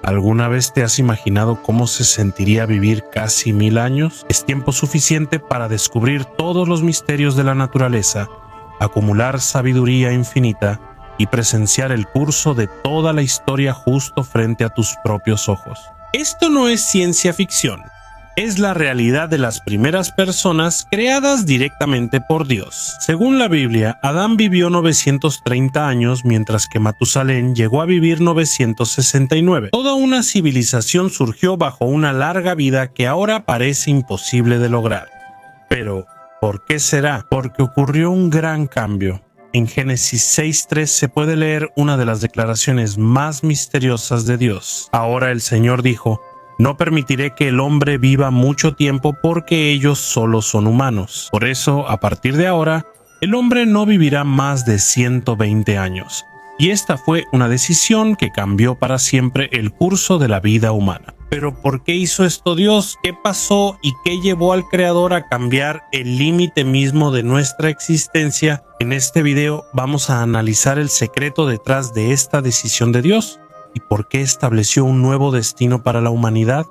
¿Alguna vez te has imaginado cómo se sentiría vivir casi 1000 años? Es tiempo suficiente para descubrir todos los misterios de la naturaleza, acumular sabiduría infinita y presenciar el curso de toda la historia justo frente a tus propios ojos. Esto no es ciencia ficción. Es la realidad de las primeras personas creadas directamente por Dios. Según la Biblia, Adán vivió 930 años, mientras que Matusalén llegó a vivir 969. Toda una civilización surgió bajo una larga vida que ahora parece imposible de lograr. Pero, ¿por qué será? Porque ocurrió un gran cambio. En Génesis 6:3 se puede leer una de las declaraciones más misteriosas de Dios. Ahora el Señor dijo: no permitiré que el hombre viva mucho tiempo porque ellos solo son humanos. Por eso, a partir de ahora, el hombre no vivirá más de 120 años. Y esta fue una decisión que cambió para siempre el curso de la vida humana. Pero ¿por qué hizo esto Dios? ¿Qué pasó y qué llevó al Creador a cambiar el límite mismo de nuestra existencia? En este video vamos a analizar el secreto detrás de esta decisión de Dios y por qué estableció un nuevo destino para la humanidad.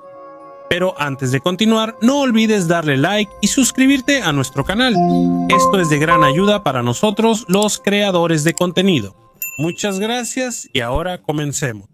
Pero antes de continuar, no olvides darle like y suscribirte a nuestro canal. Esto es de gran ayuda para nosotros, los creadores de contenido. Muchas gracias y ahora comencemos.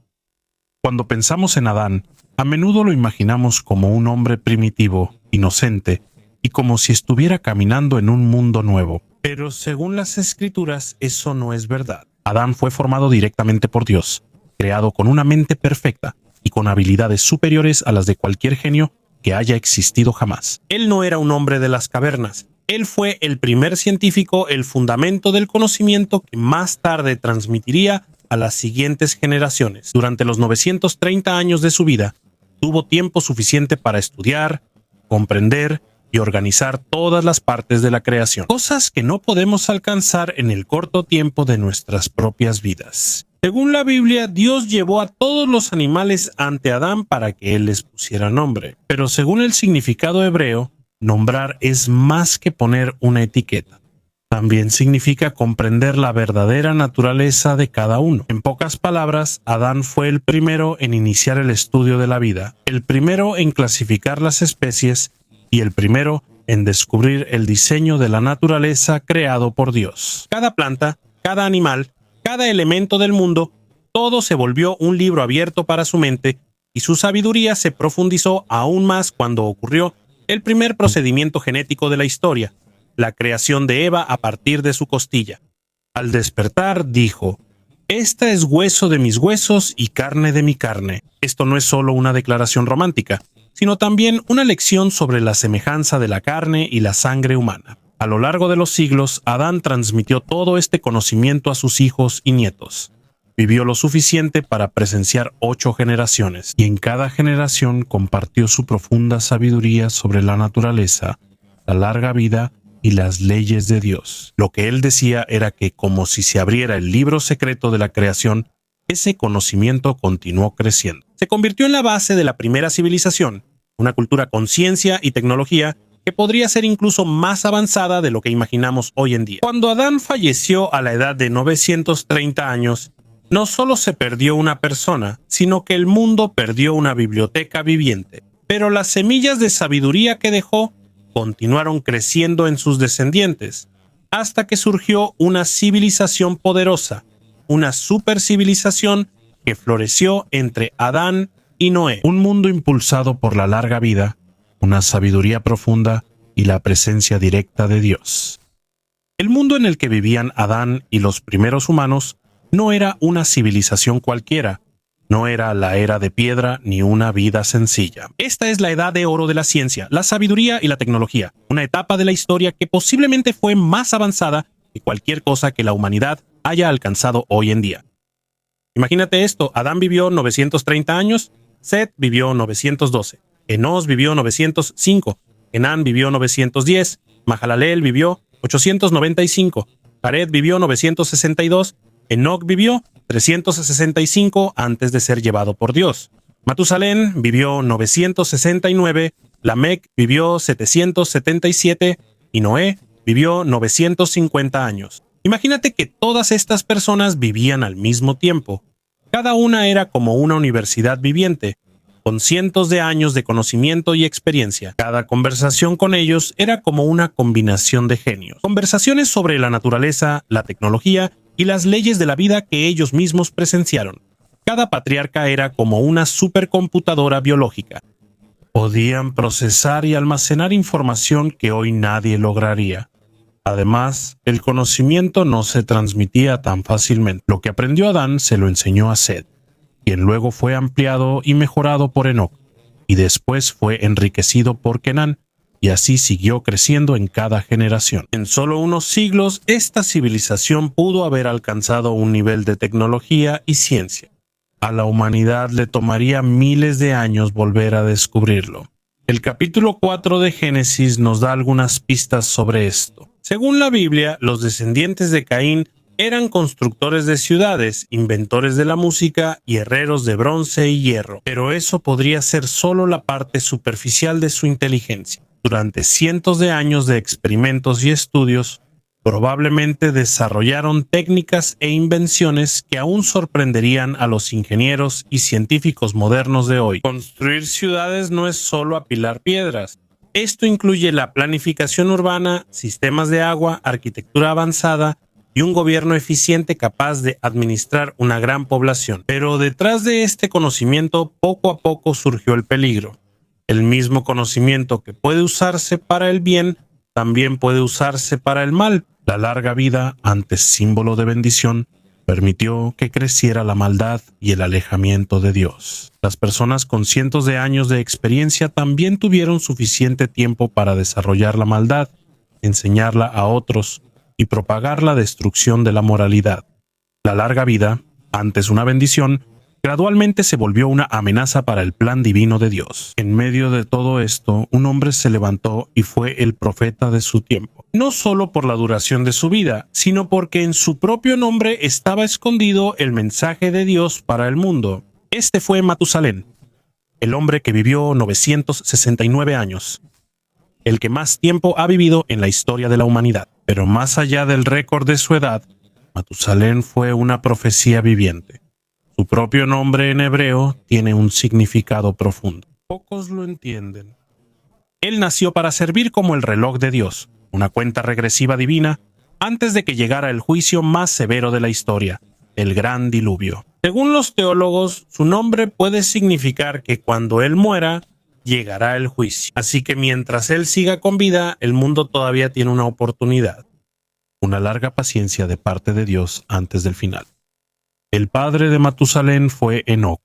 Cuando pensamos en Adán, a menudo lo imaginamos como un hombre primitivo, inocente y como si estuviera caminando en un mundo nuevo. Pero según las Escrituras, eso no es verdad. Adán fue formado directamente por Dios, creado con una mente perfecta y con habilidades superiores a las de cualquier genio que haya existido jamás. Él no era un hombre de las cavernas. Él fue el primer científico, el fundamento del conocimiento que más tarde transmitiría a las siguientes generaciones. Durante los 930 años de su vida, tuvo tiempo suficiente para estudiar, comprender y organizar todas las partes de la creación, cosas que no podemos alcanzar en el corto tiempo de nuestras propias vidas. Según la Biblia, Dios llevó a todos los animales ante Adán para que él les pusiera nombre. Pero según el significado hebreo, nombrar es más que poner una etiqueta. También significa comprender la verdadera naturaleza de cada uno. En pocas palabras, Adán fue el primero en iniciar el estudio de la vida, el primero en clasificar las especies y el primero en descubrir el diseño de la naturaleza creado por Dios. Cada planta, cada animal, cada elemento del mundo, todo se volvió un libro abierto para su mente y su sabiduría se profundizó aún más cuando ocurrió el primer procedimiento genético de la historia, la creación de Eva a partir de su costilla. Al despertar dijo: «Esta es hueso de mis huesos y carne de mi carne». Esto no es solo una declaración romántica, sino también una lección sobre la semejanza de la carne y la sangre humana. A lo largo de los siglos, Adán transmitió todo este conocimiento a sus hijos y nietos. Vivió lo suficiente para presenciar 8 generaciones, y en cada generación compartió su profunda sabiduría sobre la naturaleza, la larga vida y las leyes de Dios. Lo que él decía era que, como si se abriera el libro secreto de la creación, ese conocimiento continuó creciendo. Se convirtió en la base de la primera civilización, una cultura con ciencia y tecnología que podría ser incluso más avanzada de lo que imaginamos hoy en día. Cuando Adán falleció a la edad de 930 años, no solo se perdió una persona, sino que el mundo perdió una biblioteca viviente. Pero las semillas de sabiduría que dejó continuaron creciendo en sus descendientes, hasta que surgió una civilización poderosa, una supercivilización que floreció entre Adán y Noé. Un mundo impulsado por la larga vida, una sabiduría profunda y la presencia directa de Dios. El mundo en el que vivían Adán y los primeros humanos no era una civilización cualquiera, no era la era de piedra ni una vida sencilla. Esta es la edad de oro de la ciencia, la sabiduría y la tecnología, una etapa de la historia que posiblemente fue más avanzada que cualquier cosa que la humanidad haya alcanzado hoy en día. Imagínate esto: Adán vivió 930 años, Set vivió 912. Enos vivió 905, Enán vivió 910, Mahalalel vivió 895, Jared vivió 962, Enoc vivió 365 antes de ser llevado por Dios. Matusalén vivió 969, Lamec vivió 777 y Noé vivió 950 años. Imagínate que todas estas personas vivían al mismo tiempo. Cada una era como una universidad viviente, con cientos de años de conocimiento y experiencia. Cada conversación con ellos era como una combinación de genios. Conversaciones sobre la naturaleza, la tecnología y las leyes de la vida que ellos mismos presenciaron. Cada patriarca era como una supercomputadora biológica. Podían procesar y almacenar información que hoy nadie lograría. Además, el conocimiento no se transmitía tan fácilmente. Lo que aprendió Adán se lo enseñó a Seth, quien luego fue ampliado y mejorado por Enoc, y después fue enriquecido por Kenán, y así siguió creciendo en cada generación. En solo unos siglos, esta civilización pudo haber alcanzado un nivel de tecnología y ciencia. A la humanidad le tomaría miles de años volver a descubrirlo. El capítulo 4 de Génesis nos da algunas pistas sobre esto. Según la Biblia, los descendientes de Caín eran constructores de ciudades, inventores de la música y herreros de bronce y hierro, pero eso podría ser solo la parte superficial de su inteligencia. Durante cientos de años de experimentos y estudios, probablemente desarrollaron técnicas e invenciones que aún sorprenderían a los ingenieros y científicos modernos de hoy. Construir ciudades no es solo apilar piedras. Esto incluye la planificación urbana, sistemas de agua, arquitectura avanzada y un gobierno eficiente capaz de administrar una gran población. Pero detrás de este conocimiento, poco a poco surgió el peligro. El mismo conocimiento que puede usarse para el bien, también puede usarse para el mal. La larga vida, antes símbolo de bendición, permitió que creciera la maldad y el alejamiento de Dios. Las personas con cientos de años de experiencia también tuvieron suficiente tiempo para desarrollar la maldad, enseñarla a otros y propagar la destrucción de la moralidad. La larga vida, antes una bendición, gradualmente se volvió una amenaza para el plan divino de Dios. En medio de todo esto, un hombre se levantó y fue el profeta de su tiempo. No solo por la duración de su vida, sino porque en su propio nombre estaba escondido el mensaje de Dios para el mundo. Este fue Matusalén, el hombre que vivió 969 años, el que más tiempo ha vivido en la historia de la humanidad. Pero más allá del récord de su edad, Matusalén fue una profecía viviente. Su propio nombre en hebreo tiene un significado profundo. Pocos lo entienden. Él nació para servir como el reloj de Dios, una cuenta regresiva divina, antes de que llegara el juicio más severo de la historia, el gran diluvio. Según los teólogos, su nombre puede significar que cuando él muera, llegará el juicio. Así que mientras él siga con vida, el mundo todavía tiene una oportunidad. Una larga paciencia de parte de Dios antes del final. El padre de Matusalén fue Enoc,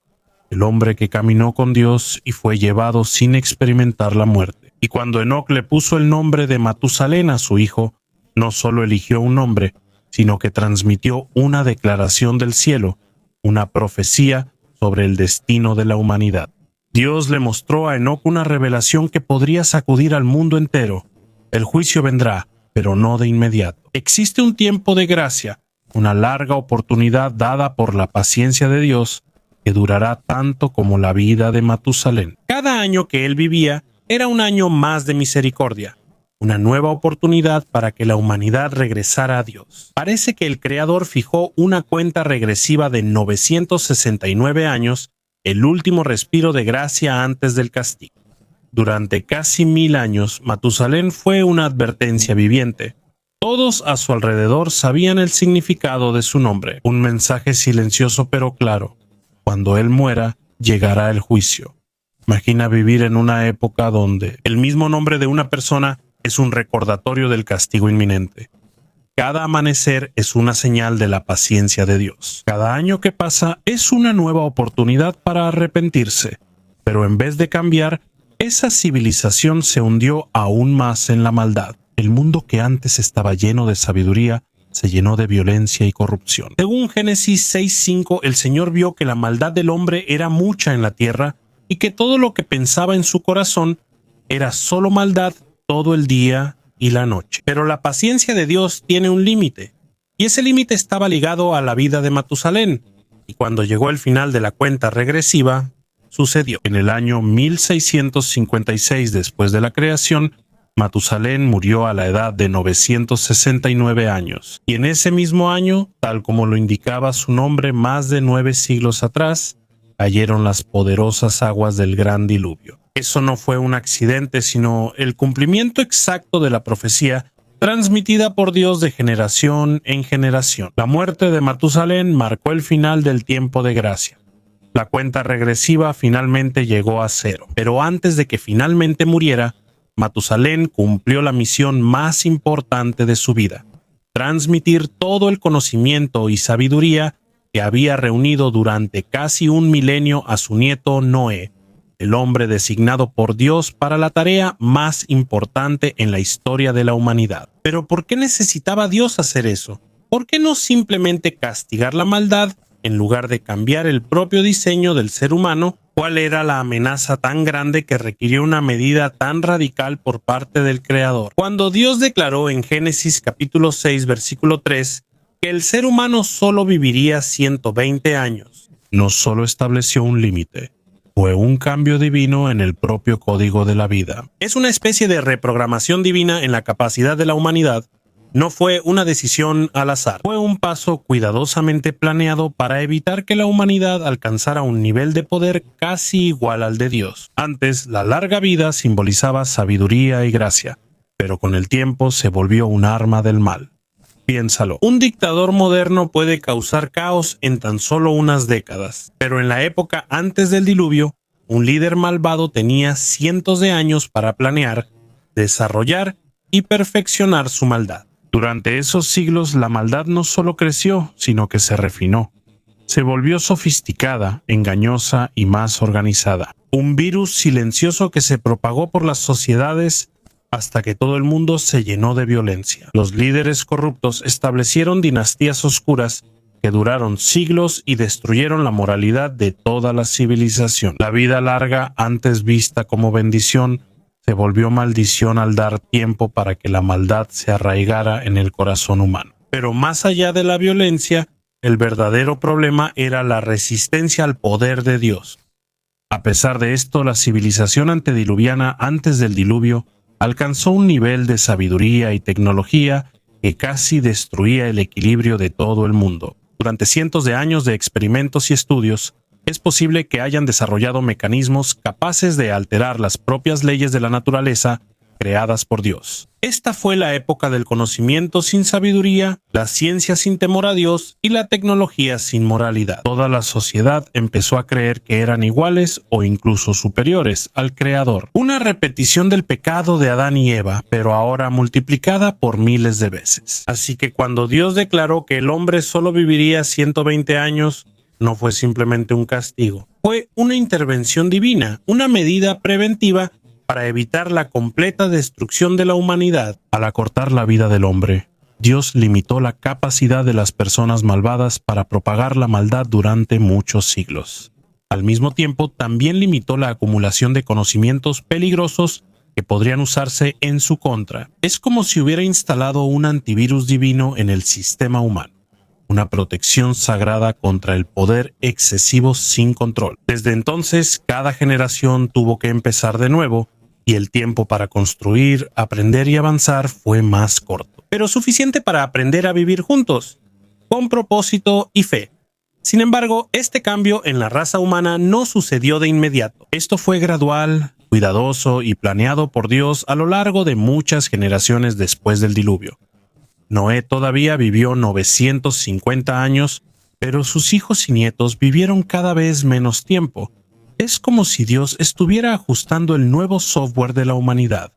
el hombre que caminó con Dios y fue llevado sin experimentar la muerte. Y cuando Enoc le puso el nombre de Matusalén a su hijo, no solo eligió un nombre, sino que transmitió una declaración del cielo, una profecía sobre el destino de la humanidad. Dios le mostró a Enoc una revelación que podría sacudir al mundo entero. El juicio vendrá, pero no de inmediato. Existe un tiempo de gracia, una larga oportunidad dada por la paciencia de Dios que durará tanto como la vida de Matusalén. Cada año que él vivía era un año más de misericordia, una nueva oportunidad para que la humanidad regresara a Dios. Parece que el Creador fijó una cuenta regresiva de 969 años, el último respiro de gracia antes del castigo. Durante casi 1000 años, Matusalén fue una advertencia viviente. Todos a su alrededor sabían el significado de su nombre, un mensaje silencioso pero claro. Cuando él muera, llegará el juicio. Imagina vivir en una época donde el mismo nombre de una persona es un recordatorio del castigo inminente. Cada amanecer es una señal de la paciencia de Dios. Cada año que pasa es una nueva oportunidad para arrepentirse. Pero en vez de cambiar, esa civilización se hundió aún más en la maldad. El mundo que antes estaba lleno de sabiduría se llenó de violencia y corrupción. Según Génesis 6:5, el Señor vio que la maldad del hombre era mucha en la tierra y que todo lo que pensaba en su corazón era solo maldad todo el día y la noche. Pero la paciencia de Dios tiene un límite, y ese límite estaba ligado a la vida de Matusalén. Y cuando llegó el final de la cuenta regresiva, sucedió. En el año 1656 después de la creación, Matusalén murió a la edad de 969 años, y en ese mismo año, tal como lo indicaba su nombre más de 9 siglos atrás, cayeron las poderosas aguas del gran diluvio. Eso no fue un accidente, sino el cumplimiento exacto de la profecía transmitida por Dios de generación en generación. La muerte de Matusalén marcó el final del tiempo de gracia. La cuenta regresiva finalmente llegó a 0, pero antes de que finalmente muriera, Matusalén cumplió la misión más importante de su vida: transmitir todo el conocimiento y sabiduría que había reunido durante casi un milenio a su nieto Noé, el hombre designado por Dios para la tarea más importante en la historia de la humanidad. Pero ¿por qué necesitaba Dios hacer eso? ¿Por qué no simplemente castigar la maldad en lugar de cambiar el propio diseño del ser humano? ¿Cuál era la amenaza tan grande que requirió una medida tan radical por parte del Creador? Cuando Dios declaró en Génesis capítulo 6, versículo 3, que el ser humano solo viviría 120 años, no solo estableció un límite, fue un cambio divino en el propio código de la vida. Es una especie de reprogramación divina en la capacidad de la humanidad. No fue una decisión al azar, fue un paso cuidadosamente planeado para evitar que la humanidad alcanzara un nivel de poder casi igual al de Dios. Antes, la larga vida simbolizaba sabiduría y gracia, pero con el tiempo se volvió un arma del mal. Piénsalo, un dictador moderno puede causar caos en tan solo unas décadas, pero en la época antes del diluvio, un líder malvado tenía cientos de años para planear, desarrollar y perfeccionar su maldad. Durante esos siglos, la maldad no solo creció, sino que se refinó. Se volvió sofisticada, engañosa y más organizada. Un virus silencioso que se propagó por las sociedades hasta que todo el mundo se llenó de violencia. Los líderes corruptos establecieron dinastías oscuras que duraron siglos y destruyeron la moralidad de toda la civilización. La vida larga, antes vista como bendición, se volvió maldición al dar tiempo para que la maldad se arraigara en el corazón humano. Pero más allá de la violencia, el verdadero problema era la resistencia al poder de Dios. A pesar de esto, la civilización antediluviana antes del diluvio alcanzó un nivel de sabiduría y tecnología que casi destruía el equilibrio de todo el mundo. Durante cientos de años de experimentos y estudios, es posible que hayan desarrollado mecanismos capaces de alterar las propias leyes de la naturaleza creadas por Dios. Esta fue la época del conocimiento sin sabiduría, la ciencia sin temor a Dios y la tecnología sin moralidad. Toda la sociedad empezó a creer que eran iguales o incluso superiores al Creador. Una repetición del pecado de Adán y Eva, pero ahora multiplicada por miles de veces. Así que cuando Dios declaró que el hombre solo viviría 120 años, no fue simplemente un castigo. Fue una intervención divina, una medida preventiva para evitar la completa destrucción de la humanidad. Al acortar la vida del hombre, Dios limitó la capacidad de las personas malvadas para propagar la maldad durante muchos siglos. Al mismo tiempo, también limitó la acumulación de conocimientos peligrosos que podrían usarse en su contra. Es como si hubiera instalado un antivirus divino en el sistema humano, una protección sagrada contra el poder excesivo sin control. Desde entonces, cada generación tuvo que empezar de nuevo, y el tiempo para construir, aprender y avanzar fue más corto, pero suficiente para aprender a vivir juntos, con propósito y fe. Sin embargo, este cambio en la raza humana no sucedió de inmediato. Esto fue gradual, cuidadoso y planeado por Dios a lo largo de muchas generaciones después del diluvio. Noé todavía vivió 950 años, pero sus hijos y nietos vivieron cada vez menos tiempo. Es como si Dios estuviera ajustando el nuevo software de la humanidad,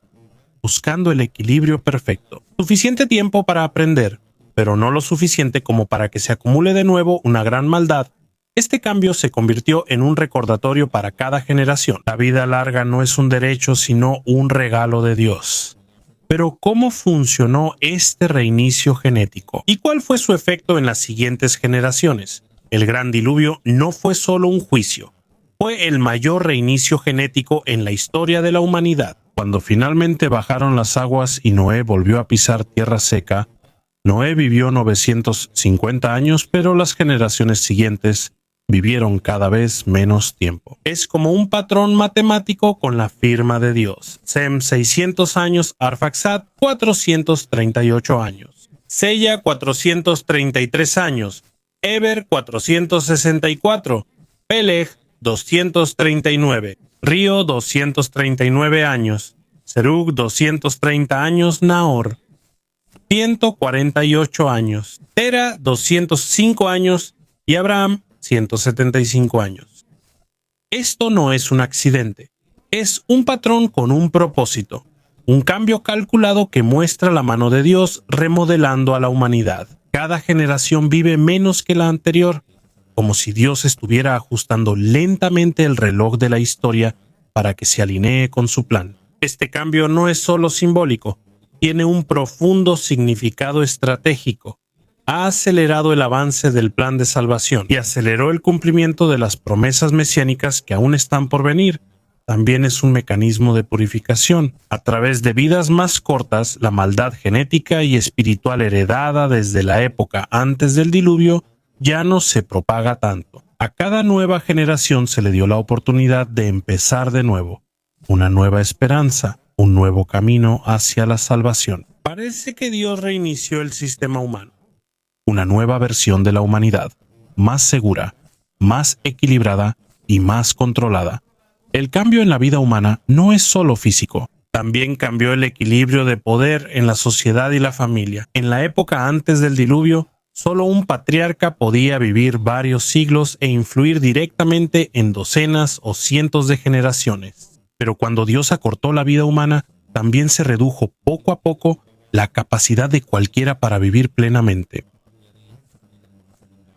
buscando el equilibrio perfecto. Suficiente tiempo para aprender, pero no lo suficiente como para que se acumule de nuevo una gran maldad. Este cambio se convirtió en un recordatorio para cada generación. La vida larga no es un derecho, sino un regalo de Dios. Pero ¿cómo funcionó este reinicio genético? ¿Y cuál fue su efecto en las siguientes generaciones? El gran diluvio no fue solo un juicio. Fue el mayor reinicio genético en la historia de la humanidad. Cuando finalmente bajaron las aguas y Noé volvió a pisar tierra seca, Noé vivió 950 años, pero las generaciones siguientes vivieron cada vez menos tiempo. Es como un patrón matemático con la firma de Dios. Sem 600 años, Arfaxad 438 años. Sella 433 años. Eber 464. Peleg 239. Río 239 años. Serug 230 años. Nahor 148 años. Tera 205 años. Y Abraham 175 años. Esto no es un accidente. Es un patrón con un propósito. Un cambio calculado que muestra la mano de Dios remodelando a la humanidad. Cada generación vive menos que la anterior, como si Dios estuviera ajustando lentamente el reloj de la historia para que se alinee con su plan. Este cambio no es solo simbólico, tiene un profundo significado estratégico. Ha acelerado el avance del plan de salvación y aceleró el cumplimiento de las promesas mesiánicas que aún están por venir. También es un mecanismo de purificación. A través de vidas más cortas, la maldad genética y espiritual heredada desde la época antes del diluvio ya no se propaga tanto. A cada nueva generación se le dio la oportunidad de empezar de nuevo, una nueva esperanza, un nuevo camino hacia la salvación. Parece que Dios reinició el sistema humano. Una nueva versión de la humanidad, más segura, más equilibrada y más controlada. El cambio en la vida humana no es solo físico, también cambió el equilibrio de poder en la sociedad y la familia. En la época antes del diluvio, solo un patriarca podía vivir varios siglos e influir directamente en docenas o cientos de generaciones. Pero cuando Dios acortó la vida humana, también se redujo poco a poco la capacidad de cualquiera para vivir plenamente.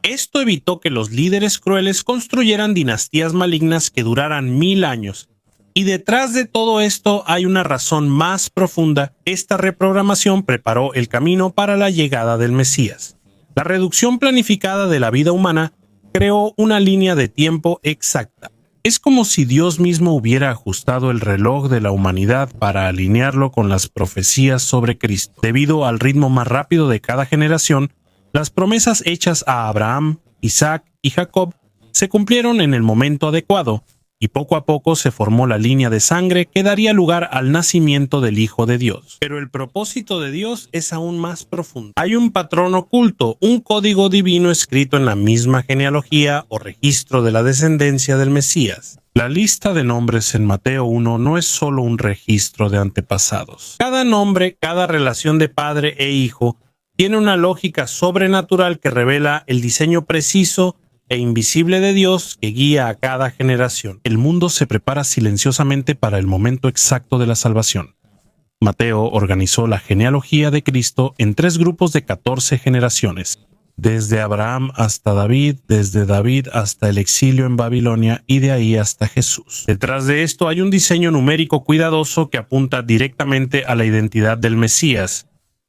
Esto evitó que los líderes crueles construyeran dinastías malignas que duraran 1000 años. Y detrás de todo esto hay una razón más profunda. Esta reprogramación preparó el camino para la llegada del Mesías. La reducción planificada de la vida humana creó una línea de tiempo exacta. Es como si Dios mismo hubiera ajustado el reloj de la humanidad para alinearlo con las profecías sobre Cristo. Debido al ritmo más rápido de cada generación, las promesas hechas a Abraham, Isaac y Jacob se cumplieron en el momento adecuado, y poco a poco se formó la línea de sangre que daría lugar al nacimiento del Hijo de Dios. Pero el propósito de Dios es aún más profundo. Hay un patrón oculto, un código divino escrito en la misma genealogía o registro de la descendencia del Mesías. La lista de nombres en Mateo 1 no es solo un registro de antepasados. Cada nombre, cada relación de padre e hijo, tiene una lógica sobrenatural que revela el diseño preciso e invisible de Dios que guía a cada generación. El mundo se prepara silenciosamente para el momento exacto de la salvación. Mateo organizó la genealogía de Cristo en 3 grupos de 14 generaciones, desde Abraham hasta David, desde David hasta el exilio en Babilonia y de ahí hasta Jesús. Detrás de esto hay un diseño numérico cuidadoso que apunta directamente a la identidad del Mesías.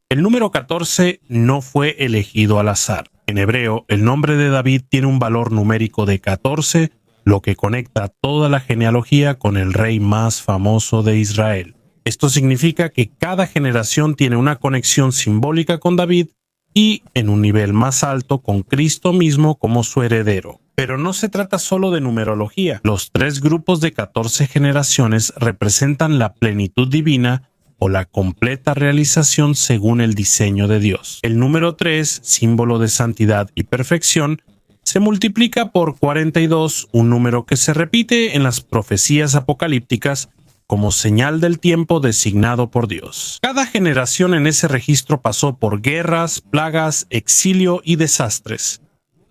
El número 14 no fue elegido al azar. En hebreo, el nombre de David tiene un valor numérico de 14, lo que conecta toda la genealogía con el rey más famoso de Israel. Esto significa que cada generación tiene una conexión simbólica con David y, en un nivel más alto, con Cristo mismo como su heredero. Pero no se trata solo de numerología. Los 3 grupos de 14 generaciones representan la plenitud divina o la completa realización según el diseño de Dios. El número 3, símbolo de santidad y perfección, se multiplica por 42, un número que se repite en las profecías apocalípticas como señal del tiempo designado por Dios. Cada generación en ese registro pasó por guerras, plagas, exilio y desastres.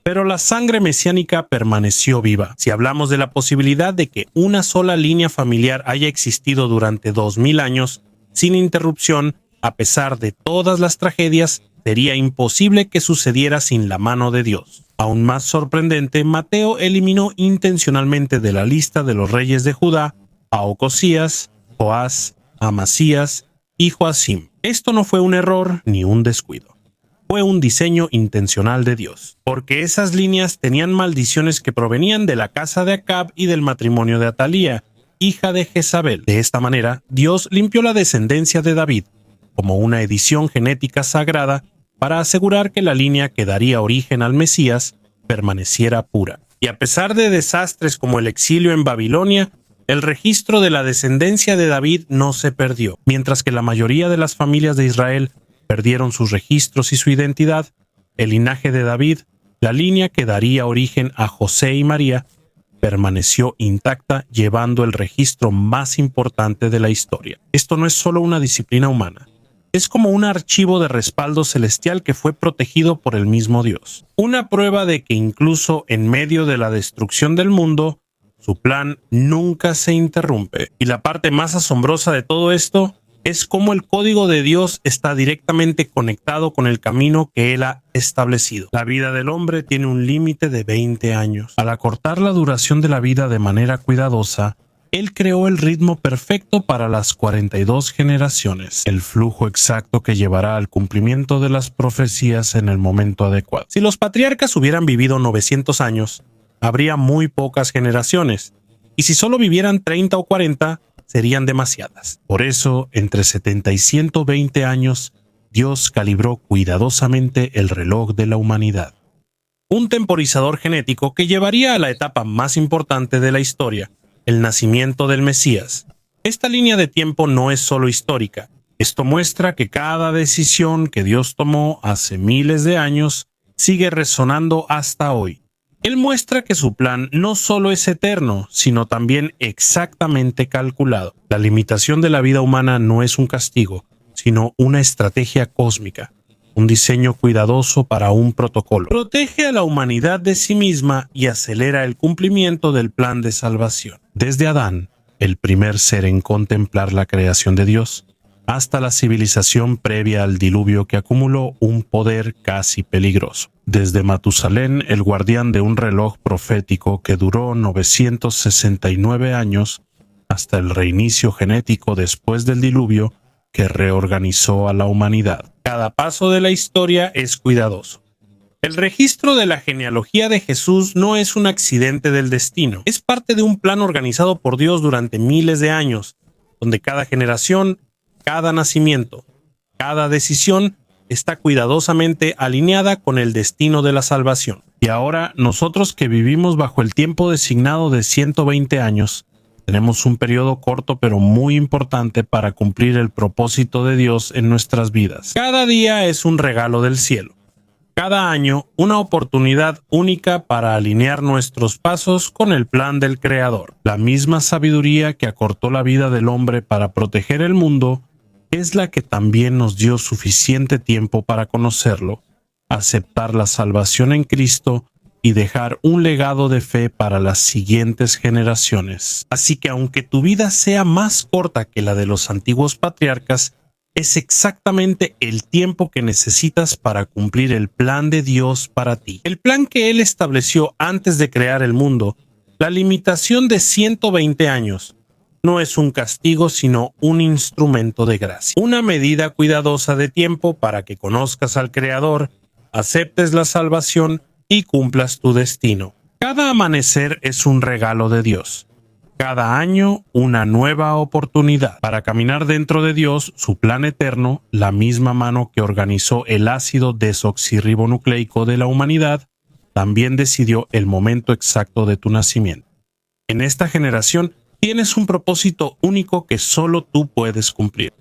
Pero la sangre mesiánica permaneció viva. Si hablamos de la posibilidad de que una sola línea familiar haya existido durante 2000 años, sin interrupción, a pesar de todas las tragedias, sería imposible que sucediera sin la mano de Dios. Aún más sorprendente, Mateo eliminó intencionalmente de la lista de los reyes de Judá a Ocosías, Joás, Amasías y Joacim. Esto no fue un error ni un descuido. Fue un diseño intencional de Dios, porque esas líneas tenían maldiciones que provenían de la casa de Acab y del matrimonio de Atalía, hija de Jezabel. De esta manera, Dios limpió la descendencia de David, como una edición genética sagrada, para asegurar que la línea que daría origen al Mesías permaneciera pura. Y a pesar de desastres como el exilio en Babilonia, el registro de la descendencia de David no se perdió. Mientras que la mayoría de las familias de Israel perdieron sus registros y su identidad, el linaje de David, la línea que daría origen a José y María, permaneció intacta, llevando el registro más importante de la historia. Esto no es solo una disciplina humana. Es como un archivo de respaldo celestial que fue protegido por el mismo Dios. Una prueba de que incluso en medio de la destrucción del mundo, su plan nunca se interrumpe. Y la parte más asombrosa de todo esto es cómo el código de Dios está directamente conectado con el camino que Él ha establecido. La vida del hombre tiene un límite de 20 años. Al acortar la duración de la vida de manera cuidadosa, Él creó el ritmo perfecto para las 42 generaciones, el flujo exacto que llevará al cumplimiento de las profecías en el momento adecuado. Si los patriarcas hubieran vivido 900 años, habría muy pocas generaciones, y si solo vivieran 30 o 40, serían demasiadas. Por eso, entre 70 y 120 años, Dios calibró cuidadosamente el reloj de la humanidad. Un temporizador genético que llevaría a la etapa más importante de la historia, el nacimiento del Mesías. Esta línea de tiempo no es solo histórica. Esto muestra que cada decisión que Dios tomó hace miles de años sigue resonando hasta hoy. Él muestra que su plan no solo es eterno, sino también exactamente calculado. La limitación de la vida humana no es un castigo, sino una estrategia cósmica, un diseño cuidadoso para un protocolo. Protege a la humanidad de sí misma y acelera el cumplimiento del plan de salvación. Desde Adán, el primer ser en contemplar la creación de Dios, hasta la civilización previa al diluvio que acumuló un poder casi peligroso. Desde Matusalén, el guardián de un reloj profético que duró 969 años, hasta el reinicio genético después del diluvio que reorganizó a la humanidad. Cada paso de la historia es cuidadoso. El registro de la genealogía de Jesús no es un accidente del destino, es parte de un plan organizado por Dios durante miles de años, donde cada generación, cada nacimiento, cada decisión está cuidadosamente alineada con el destino de la salvación. Y ahora, nosotros que vivimos bajo el tiempo designado de 120 años, tenemos un periodo corto pero muy importante para cumplir el propósito de Dios en nuestras vidas. Cada día es un regalo del cielo. Cada año, una oportunidad única para alinear nuestros pasos con el plan del Creador. La misma sabiduría que acortó la vida del hombre para proteger el mundo es la que también nos dio suficiente tiempo para conocerlo, aceptar la salvación en Cristo y dejar un legado de fe para las siguientes generaciones. Así que aunque tu vida sea más corta que la de los antiguos patriarcas, es exactamente el tiempo que necesitas para cumplir el plan de Dios para ti. El plan que Él estableció antes de crear el mundo, la limitación de 120 años, no es un castigo, sino un instrumento de gracia. Una medida cuidadosa de tiempo para que conozcas al Creador, aceptes la salvación y cumplas tu destino. Cada amanecer es un regalo de Dios. Cada año, una nueva oportunidad para caminar dentro de Dios, su plan eterno, la misma mano que organizó el ácido desoxirribonucleico de la humanidad, también decidió el momento exacto de tu nacimiento. En esta generación, tienes un propósito único que solo tú puedes cumplir.